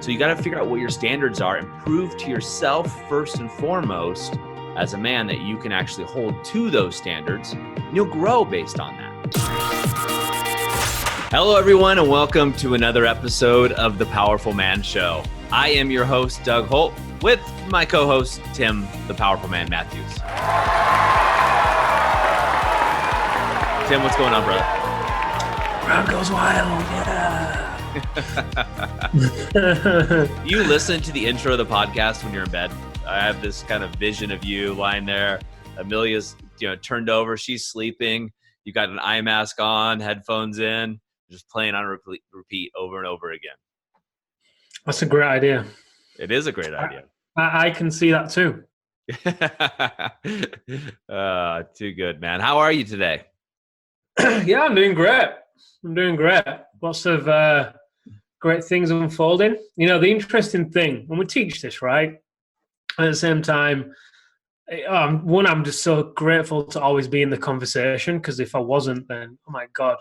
So you got to figure out what your standards are and prove to yourself first and foremost as a man that you can actually hold to those standards. And you'll grow based on that. Hello, everyone, and welcome to another episode of The Powerful Man Show. I am your host, Doug Holt, with my co-host, Tim, the Powerful Man Matthews. Tim, what's going on, brother? Crowd goes wild, yeah. You listen to the intro of the podcast when you're in bed. I have this kind of vision of you lying there. Amelia's, turned over. She's sleeping. You got an eye mask on, headphones in, just playing on repeat over and over again. That's a great idea. It is a great idea. I can see that too. Too good, man. How are you today? Yeah, I'm doing great. Lots of great things unfolding. The interesting thing, when we teach this, right, at the same time, I'm just so grateful to always be in the conversation, because if I wasn't, then, oh my God,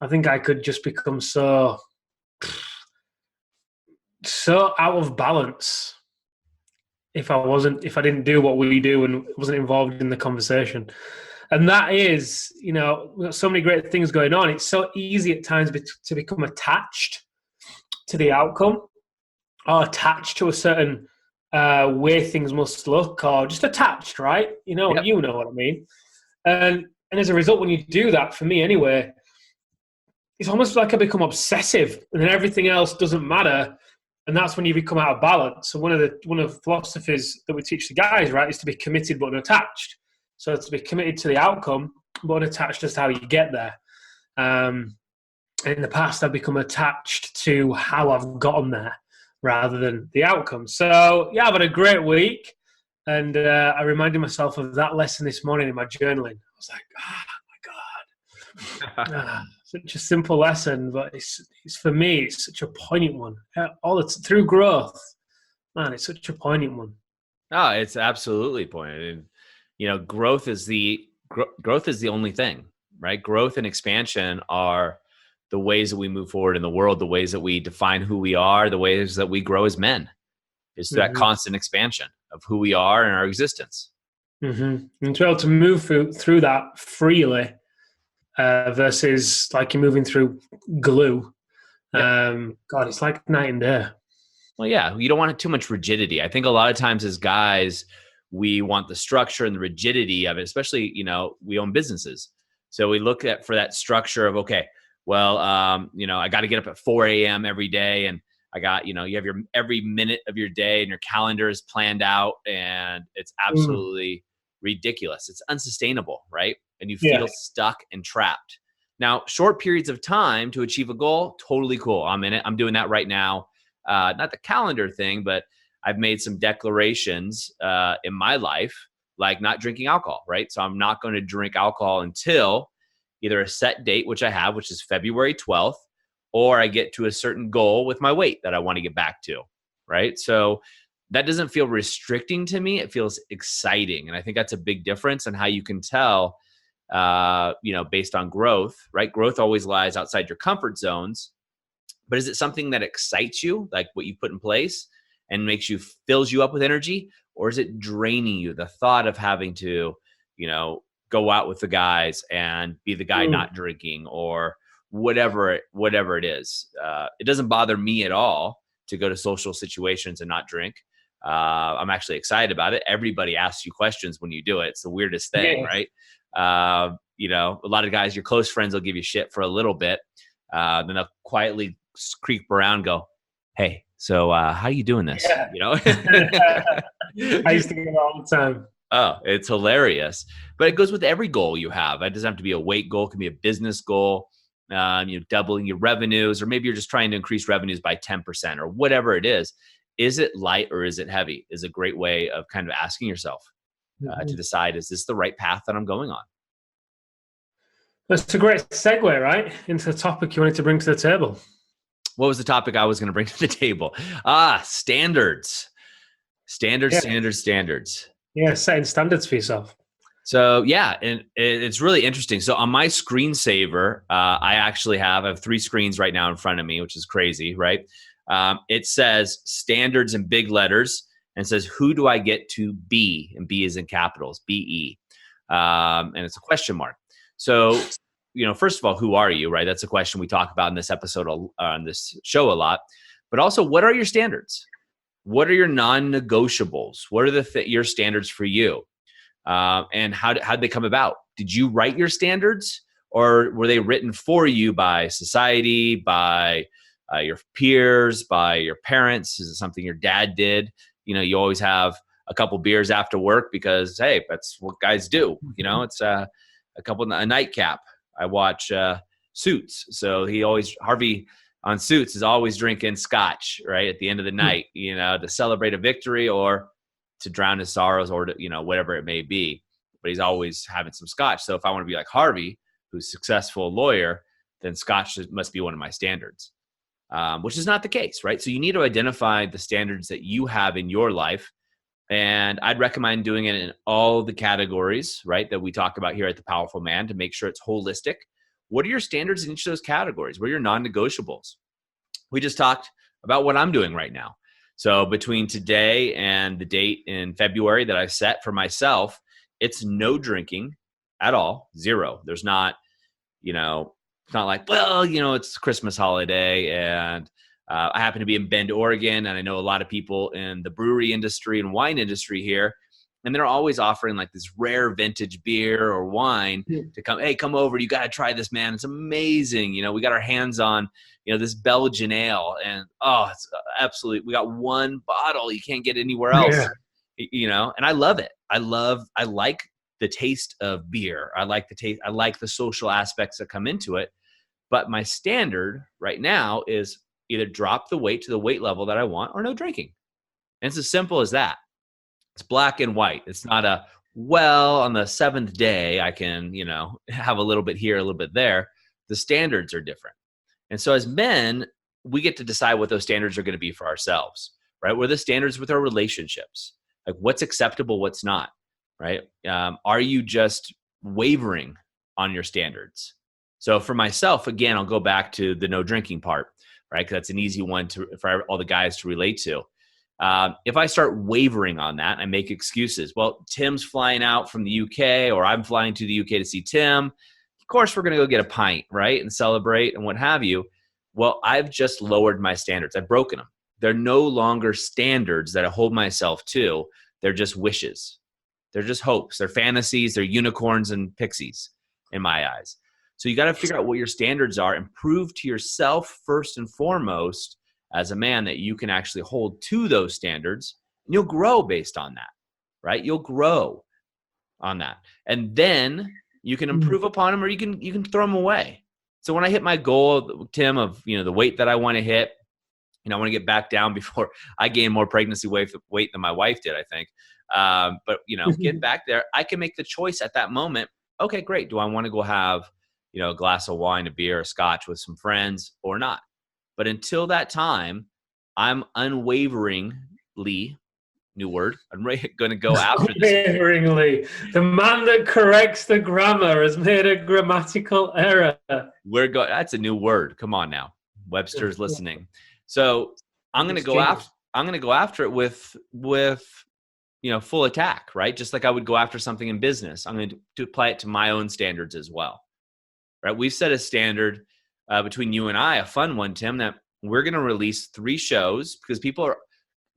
I think I could just become so out of balance if I didn't do what we do and wasn't involved in the conversation. And that is, we've got so many great things going on. It's so easy at times to become attached to the outcome, or attached to a certain way things must look, or just attached, right? Yep. You know what I mean. And as a result, when you do that, for me anyway, it's almost like I become obsessive, and then everything else doesn't matter. And that's when you become out of balance. So one of the philosophies that we teach the guys, right, is to be committed but unattached. So to be committed to the outcome but unattached as to how you get there. In the past, I've become attached to how I've gotten there rather than the outcome. So yeah, I've had a great week, and I reminded myself of that lesson this morning in my journaling. I was like, oh my God. Such a simple lesson, but it's for me, it's such a poignant one. Through growth, man, it's such a poignant one. Oh, it's absolutely poignant. And, growth is the only thing, right? Growth and expansion are the ways that we move forward in the world, the ways that we define who we are, the ways that we grow as men. It's that constant expansion of who we are and our existence. Mm-hmm. And to be able to move through that freely, versus like you're moving through glue. Yep. God, it's like night and day. Well, yeah, you don't want too much rigidity. I think a lot of times as guys, we want the structure and the rigidity of it, especially, we own businesses. So we look for that structure of, okay, well, I got to get up at 4 a.m. every day, and I got, you have every minute of your day and your calendar is planned out, and it's absolutely ridiculous. It's unsustainable, right? And you feel stuck and trapped. Now, short periods of time to achieve a goal, totally cool. I'm in it. I'm doing that right now. Not the calendar thing, but I've made some declarations in my life, like not drinking alcohol, right? So I'm not going to drink alcohol until either a set date, which I have, which is February 12th, or I get to a certain goal with my weight that I want to get back to, right? So that doesn't feel restricting to me. It feels exciting. And I think that's a big difference in how you can tell, based on growth, right? Growth always lies outside your comfort zones, but is it something that excites you, like what you put in place and fills you up with energy? Or is it draining you? The thought of having to, go out with the guys and be the guy not drinking, or whatever it is. It doesn't bother me at all to go to social situations and not drink. I'm actually excited about it. Everybody asks you questions when you do it. It's the weirdest thing, right? A lot of guys, your close friends will give you shit for a little bit. Then they'll quietly creep around and go, hey, so how are you doing this? I used to get it all the time. Oh, it's hilarious. But it goes with every goal you have. It doesn't have to be a weight goal. It can be a business goal, doubling your revenues, or maybe you're just trying to increase revenues by 10% or whatever it is. Is it light or is it heavy? Is a great way of kind of asking yourself to decide, is this the right path that I'm going on? That's a great segue, right, into the topic you wanted to bring to the table. What was the topic I was going to bring to the table? Standards. Standards. Yeah, setting standards for yourself. So yeah, and it's really interesting. So on my screensaver, I have 3 screens right now in front of me, which is crazy, right? It says standards in big letters and says, who do I get to be? And B is in capitals, B-E. And it's a question mark. So, first of all, who are you, right? That's a question we talk about in this episode, on this show a lot. But also, what are your standards? What are your non-negotiables? What are your standards for you? And how'd they come about? Did you write your standards, or were they written for you by society, by your peers, by your parents? Is it something your dad did? You always have a couple beers after work because, hey, that's what guys do. It's a nightcap. I watch Suits, so Harvey on Suits is always drinking scotch right at the end of the night, to celebrate a victory or to drown his sorrows, or to, whatever it may be. But he's always having some scotch. So if I want to be like Harvey, who's a successful lawyer, then scotch must be one of my standards, which is not the case, right? So you need to identify the standards that you have in your life. And I'd recommend doing it in all the categories, right, that we talk about here at The Powerful Man, to make sure it's holistic. What are your standards in each of those categories? What are your non-negotiables? We just talked about what I'm doing right now. So between today and the date in February that I've set for myself, it's no drinking at all, zero. There's not, it's not like, it's Christmas holiday and I happen to be in Bend, Oregon, and I know a lot of people in the brewery industry and wine industry here, and they're always offering like this rare vintage beer or wine to come over. You got to try this, man. It's amazing. We got our hands on, this Belgian ale, and it's absolutely, we got one bottle. You can't get anywhere else, and I love it. I like the taste of beer. I like the social aspects that come into it. But my standard right now is either drop the weight to the weight level that I want or no drinking. And it's as simple as that. It's black and white. It's not on the seventh day, I can, have a little bit here, a little bit there. The standards are different. And so as men, we get to decide what those standards are going to be for ourselves, right? What are the standards with our relationships? Like what's acceptable, what's not, right? Are you just wavering on your standards? So for myself, again, I'll go back to the no drinking part, right? Because that's an easy one for all the guys to relate to. If I start wavering on that, I make excuses. Well, Tim's flying out from the UK, or I'm flying to the UK to see Tim. Of course, we're going to go get a pint, right? And celebrate and what have you. Well, I've just lowered my standards. I've broken them. They're no longer standards that I hold myself to. They're just wishes. They're just hopes. They're fantasies. They're unicorns and pixies in my eyes. So you got to figure out what your standards are and prove to yourself first and foremost as a man that you can actually hold to those standards, and you'll grow based on that, right? You'll grow on that. And then you can improve upon them, or you can throw them away. So when I hit my goal, Tim, of, the weight that I want to hit, I want to get back down before I gain more pregnancy weight than my wife did, I think. But get back there. I can make the choice at that moment. Okay, great. Do I want to go have, a glass of wine, a beer, a scotch with some friends or not? But until that time, I'm unwaveringly, new word, I'm going to go after this. Unwaveringly. The man that corrects the grammar has made a grammatical error. That's a new word. Come on now. Webster's listening. So I'm going to go after it with full attack, right? Just like I would go after something in business. I'm going to apply it to my own standards as well, right? We've set a standard between you and I, a fun one, Tim, that we're going to release 3 shows because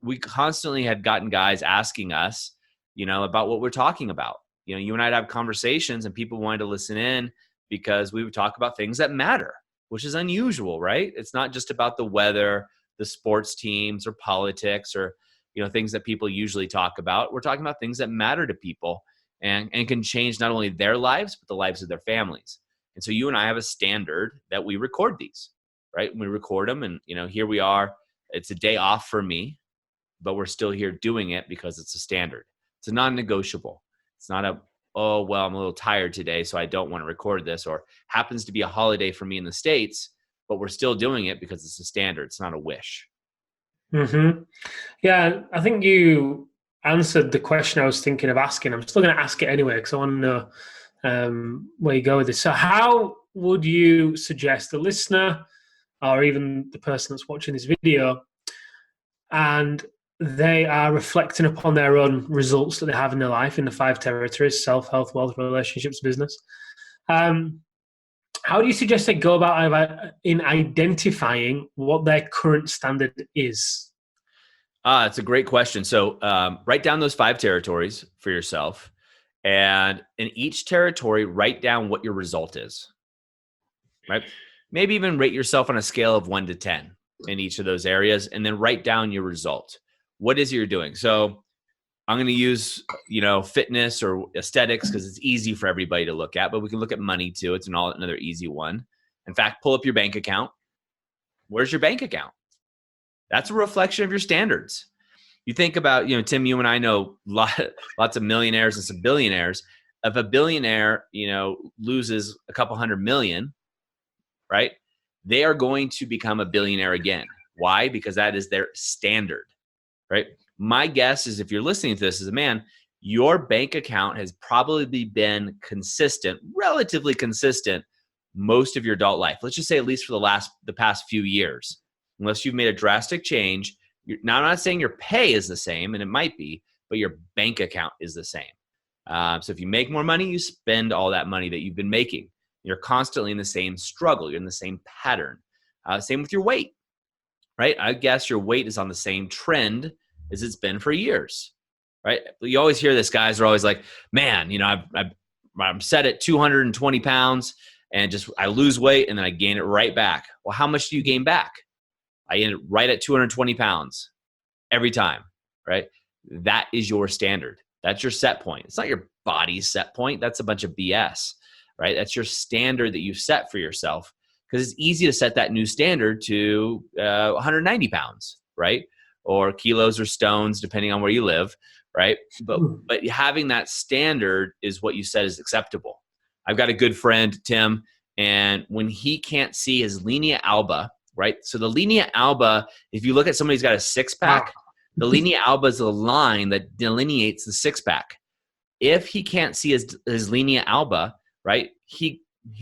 we constantly had gotten guys asking us, about what we're talking about. You and I'd have conversations and people wanted to listen in because we would talk about things that matter, which is unusual, right? It's not just about the weather, the sports teams, or politics, or, things that people usually talk about. We're talking about things that matter to people and can change not only their lives, but the lives of their families. And so you and I have a standard that we record these, right? We record them, and, here we are. It's a day off for me, but we're still here doing it because it's a standard. It's a non-negotiable. It's not I'm a little tired today, so I don't want to record this, or happens to be a holiday for me in the States, but we're still doing it because it's a standard. It's not a wish. Mm-hmm. Yeah, I think you answered the question I was thinking of asking. I'm still going to ask it anyway because I want to know where you go with this. So how would you suggest the listener or even the person that's watching this video, and they are reflecting upon their own results that they have in their life in the 5 territories: self, health, wealth, relationships, business. How do you suggest they go about in identifying what their current standard is? It's a great question. So write down those 5 territories for yourself. And in each territory, write down what your result is, right? Maybe even rate yourself on a scale of 1 to 10 in each of those areas, and then write down your result. What is it you're doing? So I'm going to use, fitness or aesthetics because it's easy for everybody to look at, but we can look at money too. It's another easy one. In fact, pull up your bank account. Where's your bank account? That's a reflection of your standards. You think about, Tim, you and I know lots of millionaires and some billionaires. If a billionaire, loses a couple hundred million, right? They are going to become a billionaire again. Why? Because that is their standard, right? My guess is if you're listening to this as a man, your bank account has probably been consistent, relatively consistent, most of your adult life. Let's just say at least for the past few years, unless you've made a drastic change. Now, I'm not saying your pay is the same, and it might be, but your bank account is the same. So if you make more money, you spend all that money that you've been making. You're constantly in the same struggle. You're in the same pattern. Same with your weight, right? I guess your weight is on the same trend as it's been for years, right? You always hear this. Guys are always like, man, I'm set at 220 pounds and I lose weight and then I gain it right back. Well, how much do you gain back? I end right at 220 pounds every time, right? That is your standard. That's your set point. It's not your body's set point. That's a bunch of BS, right? That's your standard that you've set for yourself, because it's easy to set that new standard to 190 pounds, right? Or kilos or stones, depending on where you live, right? But having that standard is what you said is acceptable. I've got a good friend, Tim, and when he can't see his linea alba, right? So the linea alba, if you look at somebody who's got a six-pack, the linea alba is the line that delineates the six-pack. If he can't see his linea alba, right, he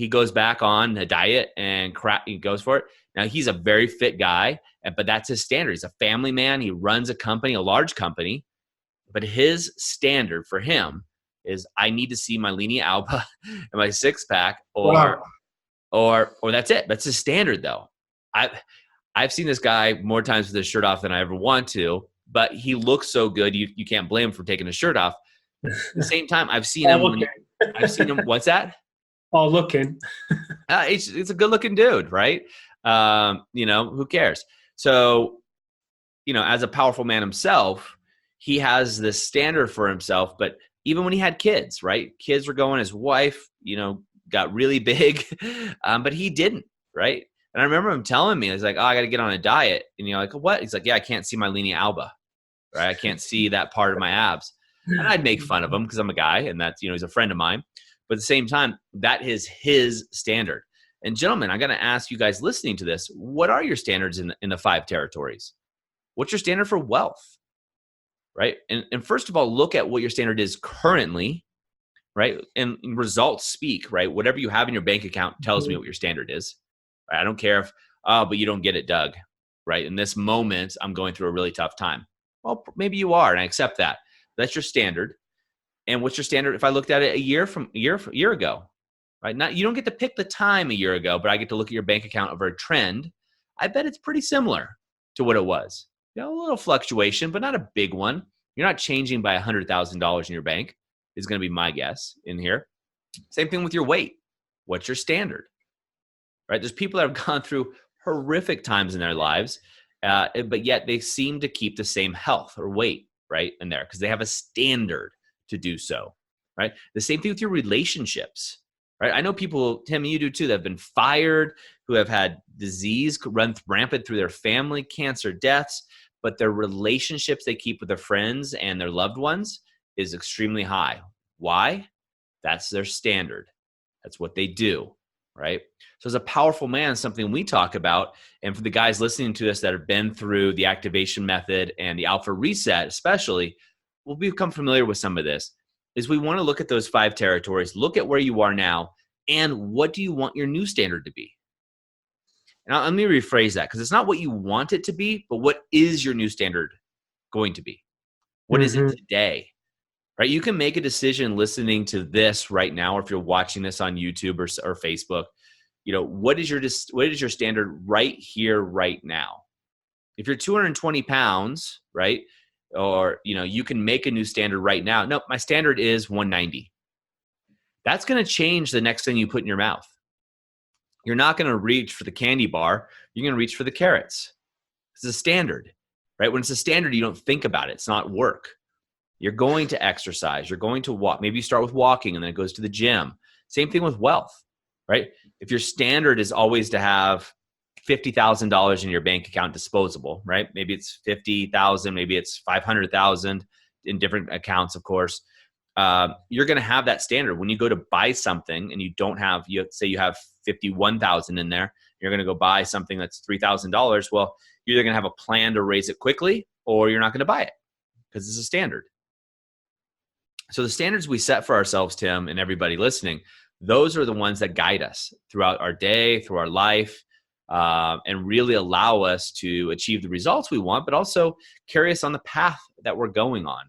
goes back on a diet and he goes for it. Now, he's a very fit guy, but that's his standard. He's a family man. He runs a company, a large company, but his standard for him is I need to see my linea alba and my six-pack or that's it. That's his standard, though. I've seen this guy more times with his shirt off than I ever want to, but he looks so good. You can't blame him for taking his shirt off. At the same time, I've seen him. What's that? Oh, looking. It's a good looking dude, right? Who cares? So, as a powerful man himself, he has this standard for himself. But even when he had kids, right? Kids were going, his wife, got really big, but he didn't, right? And I remember him telling me, he's like, oh, I got to get on a diet. And you're like, what? He's like, yeah, I can't see my linea alba, right? I can't see that part of my abs. And I'd make fun of him because I'm a guy and that's, he's a friend of mine. But at the same time, that is his standard. And gentlemen, I'm going to ask you guys listening to this, what are your standards in the 5 territories? What's your standard for wealth, right? And first of all, look at what your standard is currently, right? And results speak, right? Whatever you have in your bank account tells me what your standard is. Right? I don't care if, but you don't get it, Doug, right? In this moment, I'm going through a really tough time. Well, maybe you are, and I accept that. That's your standard. And what's your standard if I looked at it a year ago, right? You don't get to pick the time a year ago, but I get to look at your bank account over a trend. I bet it's pretty similar to what it was. A little fluctuation, but not a big one. You're not changing by $100,000 in your bank is going to be my guess in here. Same thing with your weight. What's your standard, right? There's people that have gone through horrific times in their lives, but yet they seem to keep the same health or weight, right, in there because they have a standard to do so, right? The same thing with your relationships, right? I know people, Tim, you do too, that have been fired, who have had disease run rampant through their family, cancer, deaths, but their relationships they keep with their friends and their loved ones is extremely high. Why? That's their standard. That's what they do, right? So as a powerful man, something we talk about, and for the guys listening to us that have been through the activation method and the alpha reset especially, we'll become familiar with some of this, is we want to look at those 5 territories, look at where you are now, and what do you want your new standard to be? And let me rephrase that, because it's not what you want it to be, but what is your new standard going to be? What is it today? Right? You can make a decision listening to this right now, or if you're watching this on YouTube or Facebook, what is your standard right here, right now? If you're 220 pounds, right? Or, you can make a new standard right now. No, my standard is 190. That's going to change the next thing you put in your mouth. You're not going to reach for the candy bar. You're going to reach for the carrots. It's a standard, right? When it's a standard, you don't think about it. It's not work. You're going to exercise. You're going to walk. Maybe you start with walking and then it goes to the gym. Same thing with wealth, right? If your standard is always to have $50,000 in your bank account disposable, right? Maybe it's 50,000, maybe it's 500,000 in different accounts, of course. You're going to have that standard. When you go to buy something and say you have 51,000 in there, you're going to go buy something that's $3,000. Well, you're either going to have a plan to raise it quickly, or you're not going to buy it because it's a standard. So the standards we set for ourselves, Tim, and everybody listening, those are the ones that guide us throughout our day, through our life, and really allow us to achieve the results we want, but also carry us on the path that we're going on.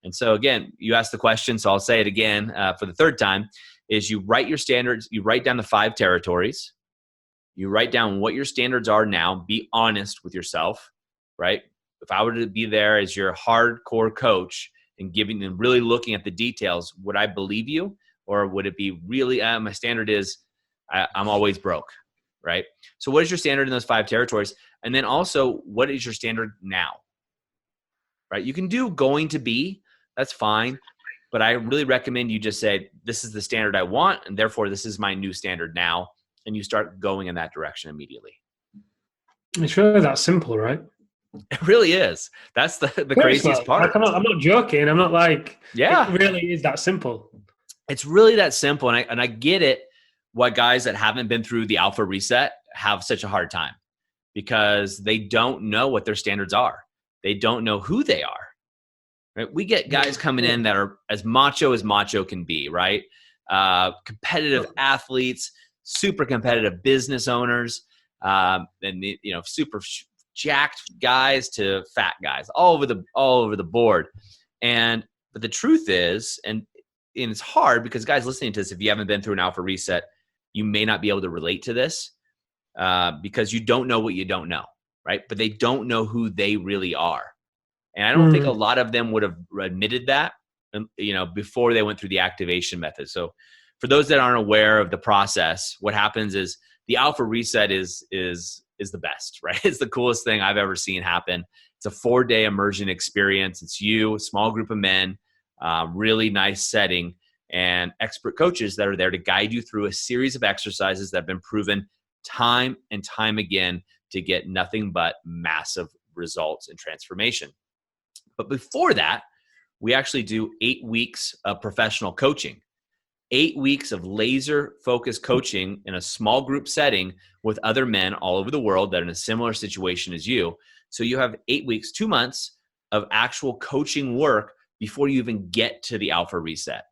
And so again, you asked the question, so I'll say it again for the third time, is you write your standards, you write down the 5 territories, you write down what your standards are now, be honest with yourself, right? If I were to be there as your hardcore coach and giving and really looking at the details, would I believe you? Or would it be really, my standard is I'm always broke, right? So what is your standard in those 5 territories? And then also, what is your standard now, right? You can do going to be, that's fine. But I really recommend you just say, this is the standard I want, and therefore this is my new standard now. And you start going in that direction immediately. It's really that simple, right? It really is. That's the craziest part. Like, I'm not joking. I'm not like, yeah, it really is that simple. It's really that simple. And I get it, why guys that haven't been through the alpha reset have such a hard time, because they don't know what their standards are. They don't know who they are. Right? We get guys coming in that are as macho can be, right? Competitive athletes, super competitive business owners, and super jacked guys to fat guys, all over the board. But the truth is, and it's hard because guys listening to this, if you haven't been through an alpha reset, you may not be able to relate to this because you don't know what you don't know, right? But they don't know who they really are. And I don't think a lot of them would have admitted that, before they went through the activation method. So for those that aren't aware of the process, what happens is the alpha reset is the best, right? It's the coolest thing I've ever seen happen. It's a 4-day immersion experience. It's you, a small group of men, really nice setting, and expert coaches that are there to guide you through a series of exercises that have been proven time and time again to get nothing but massive results and transformation. But before that, we actually do 8 weeks of professional coaching, 8 weeks of laser focused coaching in a small group setting with other men all over the world that are in a similar situation as you. So you have 8 weeks, 2 months of actual coaching work before you even get to the alpha reset.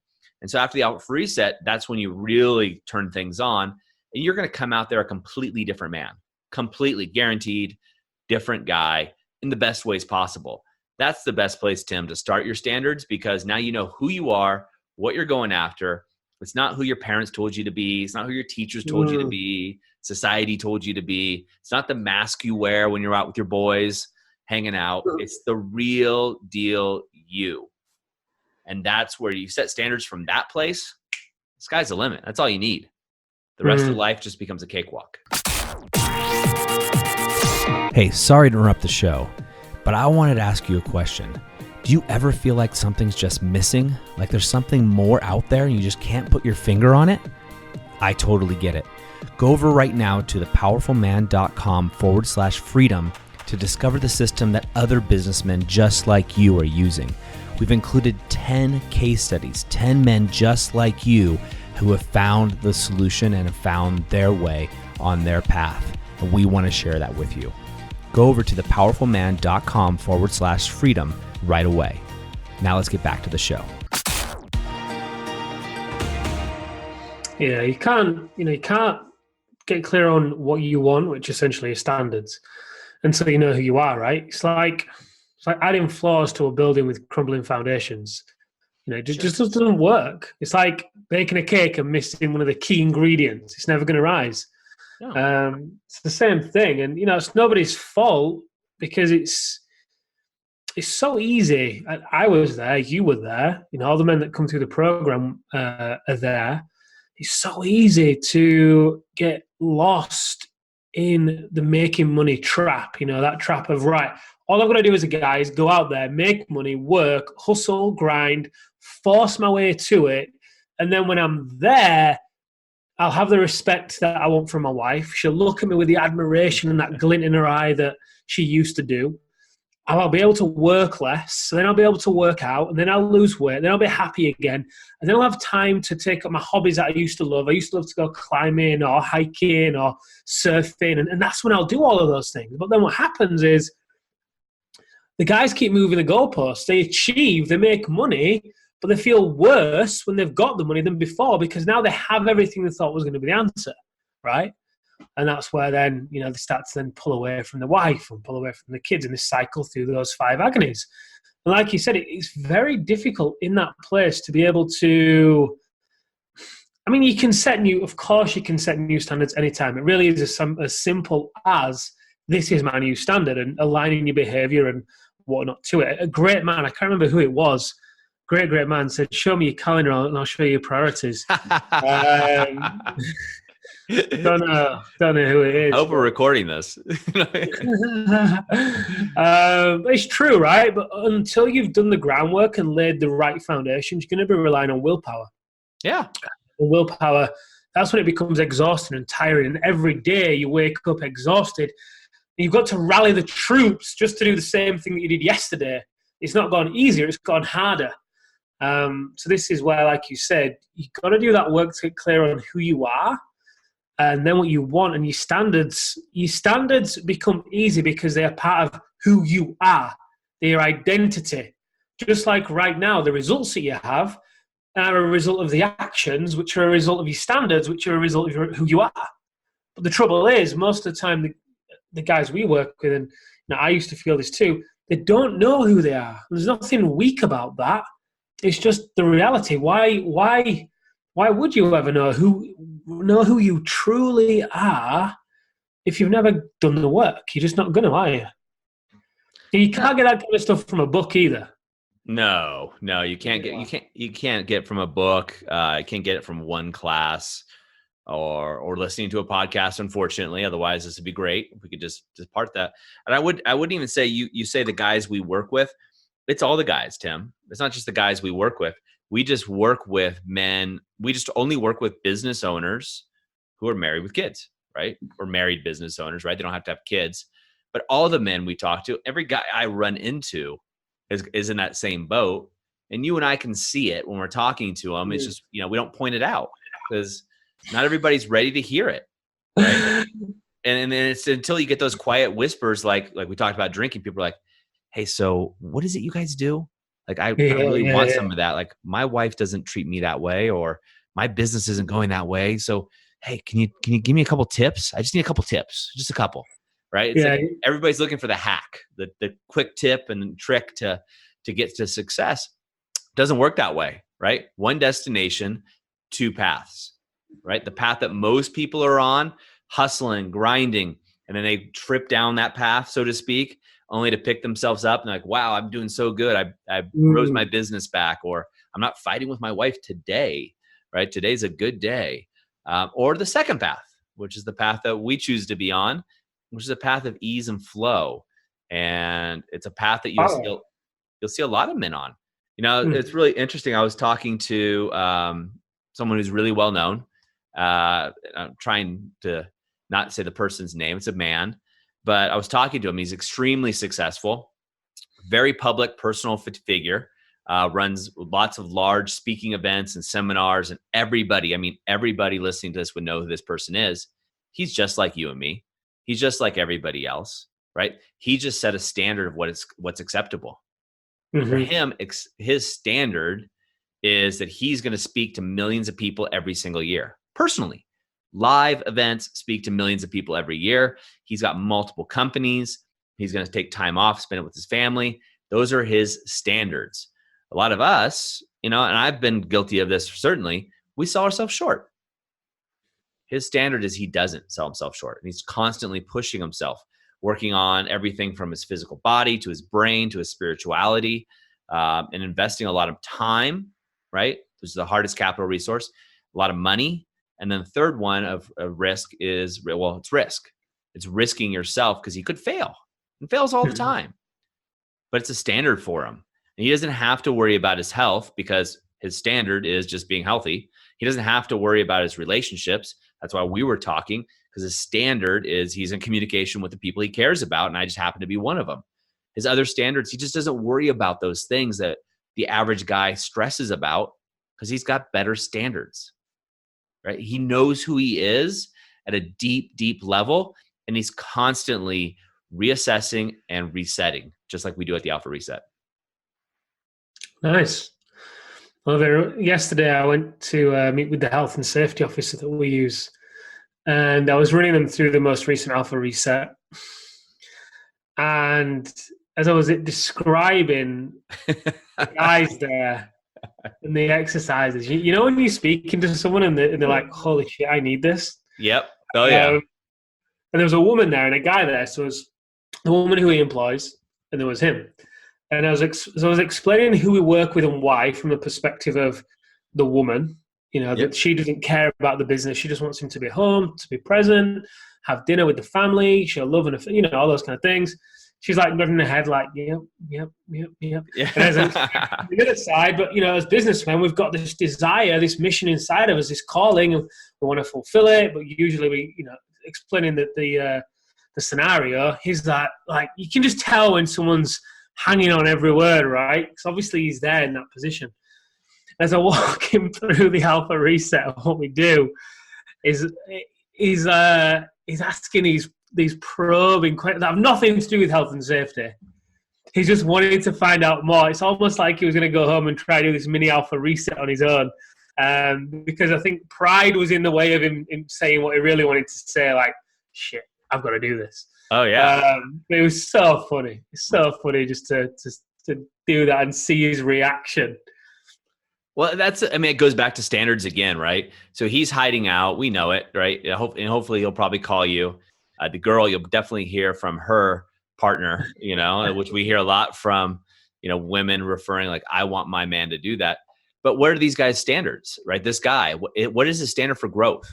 And so after the alpha reset, that's when you really turn things on, and you're going to come out there a completely different man, completely guaranteed different guy in the best ways possible. That's the best place, Tim, to start your standards, because now you know who you are, what you're going after. It's not who your parents told you to be. It's not who your teachers told you to be. Society told you to be. It's not the mask you wear when you're out with your boys hanging out. It's the real deal you. And that's where you set standards from that place. The sky's the limit. That's all you need. The rest of life just becomes a cakewalk. Hey, sorry to interrupt the show, but I wanted to ask you a question. Do you ever feel like something's just missing? Like there's something more out there and you just can't put your finger on it? I totally get it. Go over right now to thepowerfulman.com/freedom to discover the system that other businessmen just like you are using. We've included 10 case studies, 10 men just like you who have found the solution and have found their way on their path. And we want to share that with you. Go over to thepowerfulman.com/freedom right away. Now let's get back to the show. Yeah, you can't get clear on what you want, which essentially is standards, until you know who you are, right? It's like adding floors to a building with crumbling foundations. It just doesn't work. It's like baking a cake and missing one of the key ingredients. It's never going to rise. No. It's the same thing, and it's nobody's fault because it's so easy. I was there, you were there. All the men that come through the program are there. It's so easy to get lost in the making money trap. That trap of, right, all I've got to do as a guy is go out there, make money, work, hustle, grind, force my way to it. And then when I'm there, I'll have the respect that I want from my wife. She'll look at me with the admiration and that glint in her eye that she used to do. I'll be able to work less, so then I'll be able to work out, and then I'll lose weight, then I'll be happy again, and then I'll have time to take up my hobbies that I used to love. I used to love to go climbing or hiking or surfing, and that's when I'll do all of those things. But then what happens is the guys keep moving the goalposts. They achieve, they make money, but they feel worse when they've got the money than before because now they have everything they thought was going to be the answer, right? And that's where then, they start to then pull away from the wife and pull away from the kids in this cycle through those 5 agonies. And like you said, it's very difficult in that place to be able to, you can set new standards anytime. It really is as simple as this is my new standard and aligning your behavior and whatnot to it. A great man, I can't remember who it was, great man said, show me your calendar and I'll show you your priorities. Don't know who it is. I hope we're recording this. It's true, right? But until you've done the groundwork and laid the right foundations, you're going to be relying on willpower. Yeah. And willpower, that's when it becomes exhausting and tiring. And every day you wake up exhausted. And you've got to rally the troops just to do the same thing that you did yesterday. It's not gone easier, it's gone harder. So this is where, like you said, you've got to do that work to get clear on who you are. And then what you want, and your standards become easy because they are part of who you are, their identity. Just like right now, the results that you have are a result of the actions, which are a result of your standards, which are a result of who you are. But the trouble is, most of the time, the guys we work with, and I used to feel this too, they don't know who they are. There's nothing weak about that. It's just the reality. Why would you ever know who you truly are if you've never done the work? You're just not going to, are you? You can't get that kind of stuff from a book either. No, you can't get it from a book. You can't get it from one class or listening to a podcast, unfortunately. Otherwise, this would be great if we could just part that. And I wouldn't even say you say the guys we work with. It's all the guys, Tim. It's not just the guys we work with. We just work with men. We just only work with business owners who are married with kids, right? Or married business owners, right? They don't have to have kids. But all the men we talk to, every guy I run into is in that same boat. And you and I can see it when we're talking to them. It's just, we don't point it out because not everybody's ready to hear it, right? and then it's until you get those quiet whispers, like we talked about drinking, people are like, hey, so what is it you guys do? Like, I really want some of that. Like, my wife doesn't treat me that way, or my business isn't going that way. So, hey, can you give me a couple tips? I just need a couple tips, just a couple, right? It's like everybody's looking for the hack, the quick tip and trick to get to success. It doesn't work that way, right? One destination, 2 paths, right? The path that most people are on, hustling, grinding, and then they trip down that path, so to speak, only to pick themselves up and like, wow, I'm doing so good. I rose my business back, or I'm not fighting with my wife today, right? Today's a good day. Or the second path, which is the path that we choose to be on, which is a path of ease and flow. And it's a path that you'll see a lot of men on. It's really interesting. I was talking to someone who's really well known. I'm trying to not say the person's name. It's a man. But I was talking to him. He's extremely successful, very public, personal figure, runs lots of large speaking events and seminars, and everybody listening to this would know who this person is. He's just like you and me. He's just like everybody else, right? He just set a standard of what's acceptable. Mm-hmm. For him, his standard is that he's going to speak to millions of people every single year, personally, live events, speak to millions of people every year. He's got multiple companies. He's going to take time off, spend it with his family. Those are his standards. A lot of us, and I've been guilty of this certainly, we sell ourselves short. His standard is he doesn't sell himself short. And he's constantly pushing himself, working on everything from his physical body to his brain to his spirituality, and investing a lot of time, right? Which is the hardest capital resource, a lot of money. And then the third one of risk is, well, it's risk. It's risking yourself because he could fail. And fails all the time. But it's a standard for him. And he doesn't have to worry about his health because his standard is just being healthy. He doesn't have to worry about his relationships. That's why we were talking, because his standard is he's in communication with the people he cares about, and I just happen to be one of them. His other standards, he just doesn't worry about those things that the average guy stresses about because he's got better standards, right? He knows who he is at a deep, deep level, and he's constantly reassessing and resetting, just like we do at the Alpha Reset. Nice. Well, yesterday I went to meet with the health and safety officer that we use, and I was running them through the most recent Alpha Reset. And as I was describing the guys there and the exercises, you know when you're speaking to someone and they're like, holy shit, I need this. Yep. Oh, yeah. And there was a woman there and a guy there. So it was the woman who he employs, and there was him. And I was explaining who we work with and why from the perspective of the woman, that she doesn't care about the business. She just wants him to be home, to be present, have dinner with the family, show love and, all those kind of things. She's like nodding her head like, yep. Yeah. And as on the other side, but, as businessmen, we've got this desire, this mission inside of us, this calling, and we want to fulfill it. But usually we, explaining that the scenario, he's that, like, you can just tell when someone's hanging on every word, right? Because obviously he's there in that position. As I walk him through the Alpha Reset, what we do is he's asking these probing questions that have nothing to do with health and safety. He's just wanting to find out more. It's almost like he was going to go home and try to do this mini Alpha Reset on his own. Because I think pride was in the way of him saying what he really wanted to say, like, shit, I've got to do this. Oh, yeah. It was so funny. It's so funny just to do that and see his reaction. Well, it goes back to standards again, right? So he's hiding out. We know it, right? And hopefully he'll probably call you. The girl, you'll definitely hear from her partner, which we hear a lot from, women referring like, I want my man to do that. But what are these guys' standards, right? This guy, what is his standard for growth?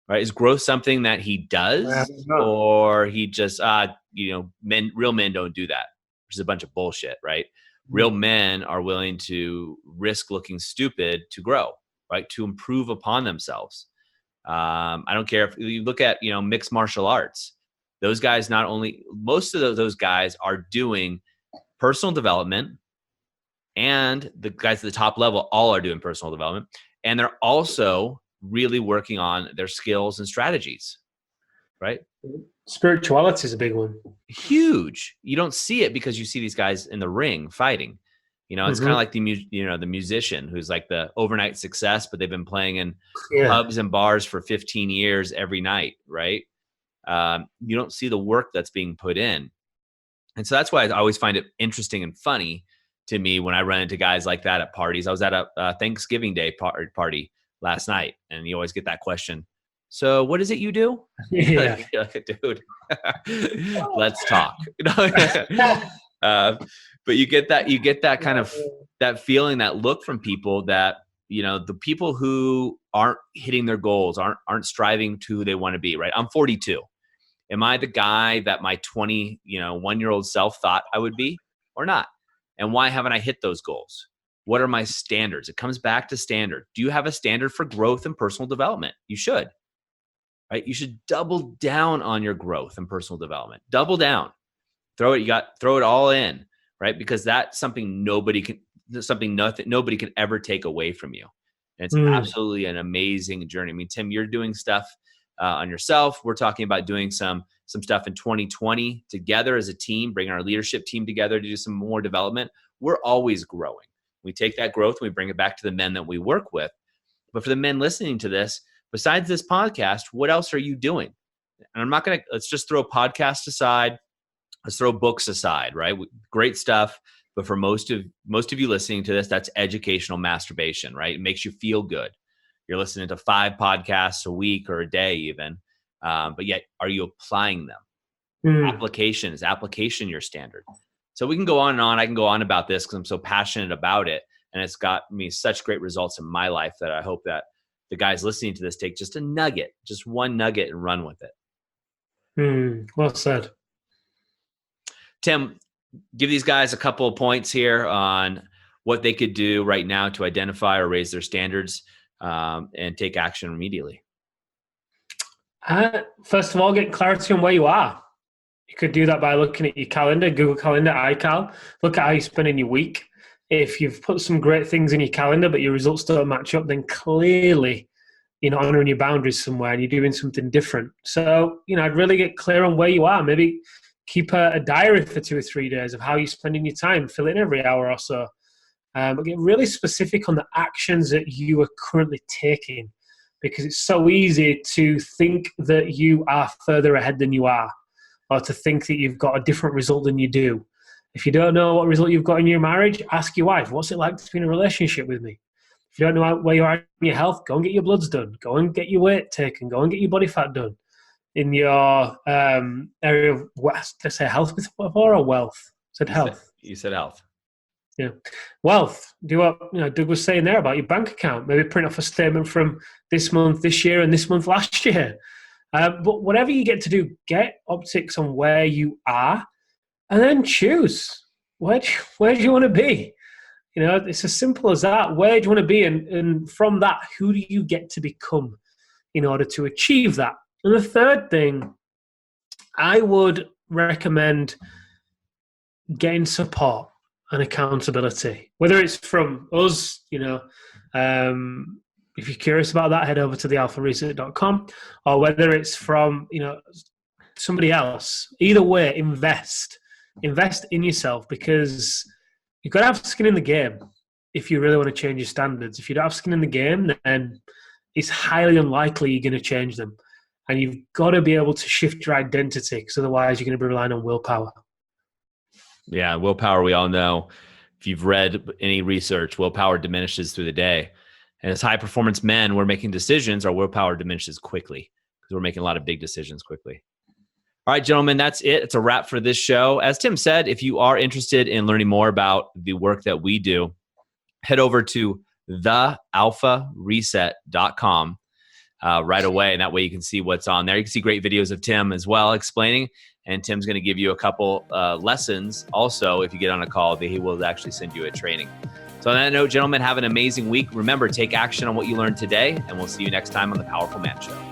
Right? Is growth something that he does, or he just, real men don't do that, which is a bunch of bullshit, right? Real men are willing to risk looking stupid to grow, right? To improve upon themselves. I don't care if you look at, mixed martial arts. Those guys, most of those guys are doing personal development, and the guys at the top level all are doing personal development. And they're also really working on their skills and strategies, right? Spirituality is a big one. Huge. You don't see it because you see these guys in the ring fighting. It's kind of like the musician who's like the overnight success, but they've been playing in pubs and bars for 15 years every night, right? You don't see the work that's being put in. And so that's why I always find it interesting and funny to me when I run into guys like that at parties. I was at a Thanksgiving Day party last night, and you always get that question. So what is it you do? Yeah. You're like, dude, let's talk. But you get that kind of that feeling, that look from people that, the people who aren't hitting their goals, aren't striving to who they want to be, right? I'm 42. Am I the guy that my 1-year-old self thought I would be or not? And why haven't I hit those goals? What are my standards? It comes back to standard. Do you have a standard for growth and personal development? You should, right? You should double down on your growth and personal development. Double down. Throw it all in, right? Because that's something nobody can ever take away from you. And it's absolutely an amazing journey. I mean, Tim, you're doing stuff on yourself. We're talking about doing some stuff in 2020 together as a team, bringing our leadership team together to do some more development. We're always growing. We take that growth and we bring it back to the men that we work with. But for the men listening to this, besides this podcast, what else are you doing? And I'm not going to, let's just throw podcasts aside. Let's throw books aside, right? Great stuff. But for most of you listening to this, that's educational masturbation, right? It makes you feel good. You're listening to 5 podcasts a week or a day even. But yet, are you applying them? Application your standard. So we can go on and on. I can go on about this because I'm so passionate about it. And it's got me such great results in my life that I hope that the guys listening to this take just a nugget, just one nugget, and run with it. Well said. Tim, give these guys a couple of points here on what they could do right now to identify or raise their standards and take action immediately. First of all, get clarity on where you are. You could do that by looking at your calendar, Google Calendar, iCal. Look at how you're spending your week. If you've put some great things in your calendar, but your results don't match up, then clearly you're not honoring your boundaries somewhere and you're doing something different. So, I'd really get clear on where you are. Maybe keep a diary for 2 or 3 days of how you're spending your time. Fill it in every hour or so. But get really specific on the actions that you are currently taking, because it's so easy to think that you are further ahead than you are, or to think that you've got a different result than you do. If you don't know what result you've got in your marriage, ask your wife, what's it like to be in a relationship with me? If you don't know where you are in your health, go and get your bloods done. Go and get your weight taken. Go and get your body fat done. In your area of, did I say health before or wealth? I said health. You said health. Yeah. Wealth. Do what Doug was saying there about your bank account. Maybe print off a statement from this month, this year, and this month last year. But whatever you get to do, get optics on where you are, and then choose. Where do you want to be? It's as simple as that. Where do you want to be? And from that, who do you get to become in order to achieve that? And the third thing, I would recommend getting support and accountability, whether it's from us, if you're curious about that, head over to thealpharesearch.com, or whether it's from, somebody else. Either way, invest in yourself, because you've got to have skin in the game if you really want to change your standards. If you don't have skin in the game, then it's highly unlikely you're going to change them. And you've got to be able to shift your identity, because otherwise you're going to be relying on willpower. Yeah, willpower, we all know. If you've read any research, willpower diminishes through the day. And as high-performance men, we're making decisions, our willpower diminishes quickly because we're making a lot of big decisions quickly. All right, gentlemen, that's it. It's a wrap for this show. As Tim said, if you are interested in learning more about the work that we do, head over to thealphareset.com right away. And that way you can see what's on there. You can see great videos of Tim as well explaining. And Tim's going to give you a couple lessons. Also, if you get on a call, he will actually send you a training. So on that note, gentlemen, have an amazing week. Remember, take action on what you learned today, and we'll see you next time on The Powerful Man Show.